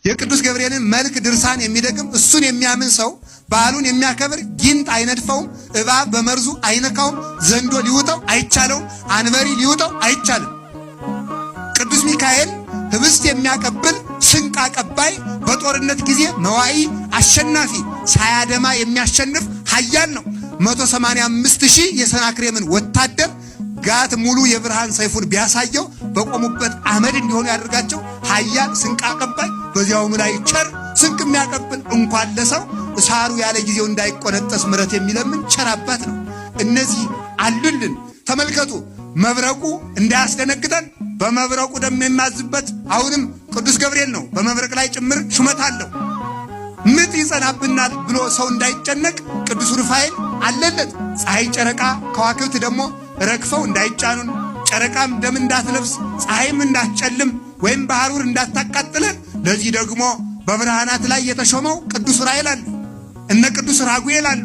የቅዱስ ገብርኤልን መልክ ድርሳን የሚደግም እሱን የሚያምን ሰው በዓሉን የሚያከብር ጊንጥ አይነድፈውም፣ እባብ በመርዙ አይነካውም፣ ዘንዶ ሊውጠው አይቻለውም፣ አንበሪ ሊውጠው አይቻልም። ቅዱስ ሚካኤል ህብስት የሚያቀብል ስንቅ አቀባይ፣ በጦርነት ጊዜ መዋኢ አሸናፊ፣ ሳያደማ የሚያሸንፍ ኃያል ነው። 185,000 የሰናክሬምን ወታደር ጋት ሙሉ የብርሃን ሰይፉን ቢያሳየው በቆሙበት አመድ እንዲሆኑ ያደርጋቸው ኃያል ስንቅ አቀባይ፣ በዚያውም ላይ ቸር ስንቅ የሚያቀብል እንኳን ለሰው ሳሩ ያለ ጊዜው እንዳይቆነጠስ ምሕረት የሚለምን ቸር አባት ነው። እነዚህ አሉልን። ተመልከቱ፣ መብረቁ እንዳያስደነግጠን በመብረቁ ደም የሚያዝበት አሁንም ቅዱስ ገብርኤል ነው። በመብረቅ ላይ ጭምር ሹመት አለው። ምጥ ይጸናብናል ብሎ ሰው እንዳይጨነቅ ቅዱስ ሩፋኤል አለለት። ፀሐይ፣ ጨረቃ፣ ከዋክብት ደግሞ ረግፈው እንዳይጫኑን፣ ጨረቃም ደም እንዳትለብስ፣ ፀሐይም እንዳትጨልም ወይም በሐሩር እንዳታቃጥለን። ለዚህ ደግሞ በብርሃናት ላይ የተሾመው ቅዱስ ዑራኤል አሉ፣ እነ ቅዱስ ራጉኤል አሉ።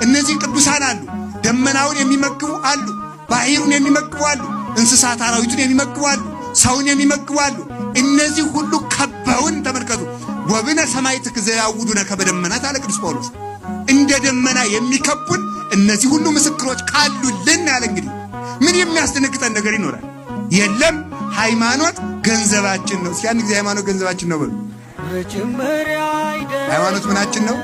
እነዚህ ቅዱሳን አሉ። ደመናውን የሚመግቡ አሉ፣ ባሕሩን የሚመግቡ አሉ፣ እንስሳት አራዊቱን የሚመግቡ አሉ፣ ሰውን የሚመግቡ አሉ። እነዚህ ሁሉ ከበውን ተመልከቱ። ወብነ ሰማዕትከ ዘያውዱነ ከበደመናት አለ ቅዱስ ጳውሎስ። እንደ ደመና የሚከቡን እነዚህ ሁሉ ምስክሮች ካሉልን ያለ እንግዲህ ምን የሚያስደነግጠን ነገር ይኖራል? የለም። ሃይማኖት ገንዘባችን ነው። እስኪ አንድ ጊዜ ሃይማኖት ገንዘባችን ነው በሉ። ሃይማኖት ምናችን ነው?